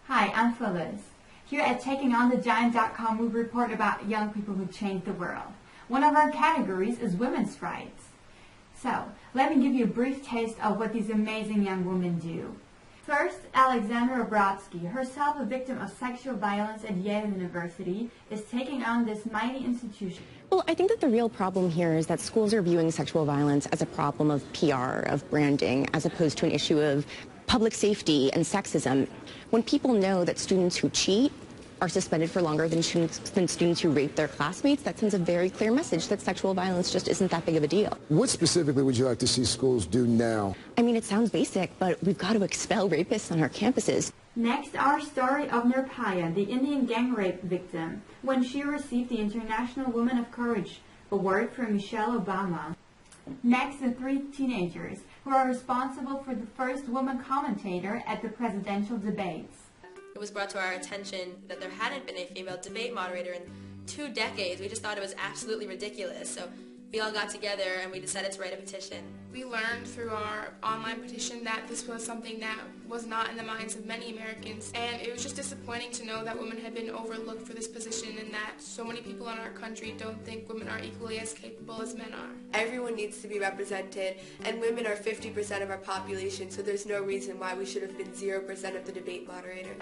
Hi, I'm Phyllis. Here at TakingOnTheGiant.com, we report about young people who changed the world. One of our categories is women's rights. So, let me give you a brief taste of what these amazing young women do. First, Alexandra Brodsky, herself a victim of sexual violence at Yale University, is taking on this mighty institution. Well, I think that the real problem here is that schools are viewing sexual violence as a problem of PR, of branding, as opposed to an issue of public safety and sexism. When people know that students who cheat are suspended for longer than students who rape their classmates, that sends a very clear message that sexual violence just isn't that big of a deal. What specifically would you like to see schools do now? I mean, it sounds basic, but we've got to expel rapists on our campuses. Next, our story of Nirpaya, the Indian gang rape victim, when she received the International Woman of Courage Award from Michelle Obama. Next, the 3 teenagers who are responsible for the first woman commentator at the presidential debates. It was brought to our attention that there hadn't been a female debate moderator in 2 decades. We just thought it was absolutely ridiculous. So we all got together and we decided to write a petition. We learned through our online petition that this was something that was not in the minds of many Americans, and it was just disappointing to know that women had been overlooked for this position and that so many people in our country don't think women are equally as capable as men are. Everyone needs to be represented, and women are 50% of our population, so there's no reason why we should have been 0% of the debate moderator.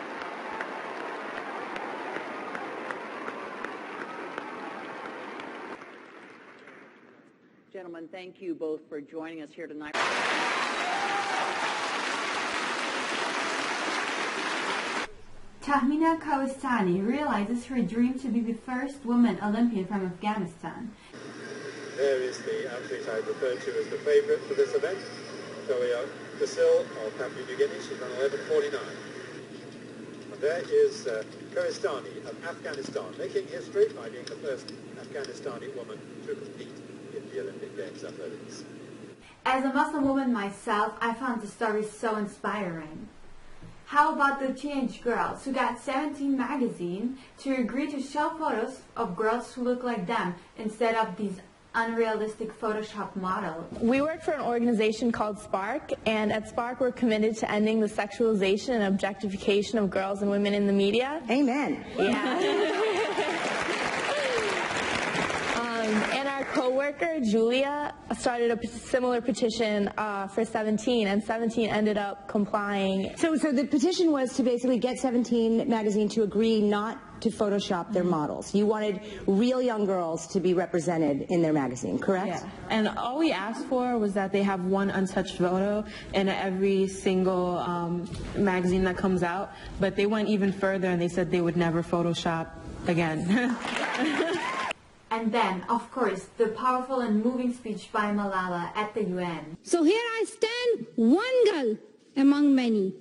Gentlemen, thank you both for joining us here tonight. Tahmina Kawestani realizes her dream to be the first woman Olympian from Afghanistan. There is the athlete I referred to as the favorite for this event, Zoya Kasil of Papua New Guinea. She's run 11:49. And there is Kawestani of Afghanistan, making history by being the first Afghanistani woman to compete in the Olympic Games athletics. As a Muslim woman myself, I found the story so inspiring. How about the teenage girls who got 17 magazine to agree to show photos of girls who look like them instead of these unrealistic Photoshop models? We work for an organization called SPARK, and at SPARK we're committed to ending the sexualization and objectification of girls and women in the media. Amen. Yeah. And our co-worker, Julia, started a similar petition for 17, and 17 ended up complying. So the petition was to basically get 17 magazine to agree not to Photoshop their models. You wanted real young girls to be represented in their magazine, correct? Yeah, and all we asked for was that they have one untouched photo in every single magazine that comes out, but they went even further and they said they would never Photoshop again. And then, of course, the powerful and moving speech by Malala at the UN. So here I stand, one girl among many.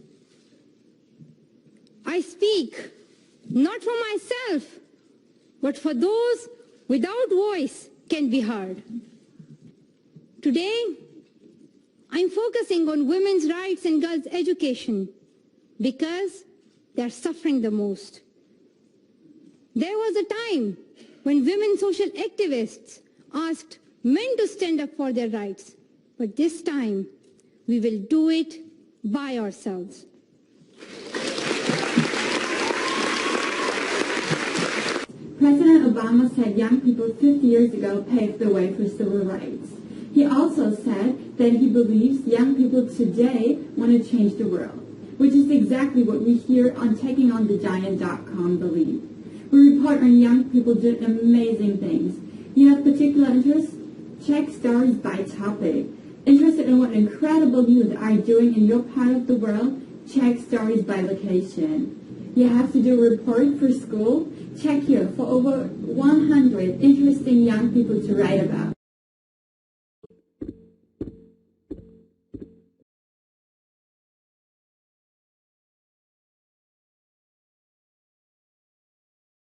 I speak not for myself, but for those without voice can be heard. Today, I'm focusing on women's rights and girls' education because they're suffering the most. There was a time when women social activists asked men to stand up for their rights. But this time, we will do it by ourselves. President Obama said young people 50 years ago paved the way for civil rights. He also said that he believes young people today want to change the world, which is exactly what we here on TakingOnTheGiant.com believe. We report on young people doing amazing things. You have particular interests? Check stories by topic. Interested in what incredible youth are doing in your part of the world? Check stories by location. You have to do a report for school? Check here for over 100 interesting young people to write about.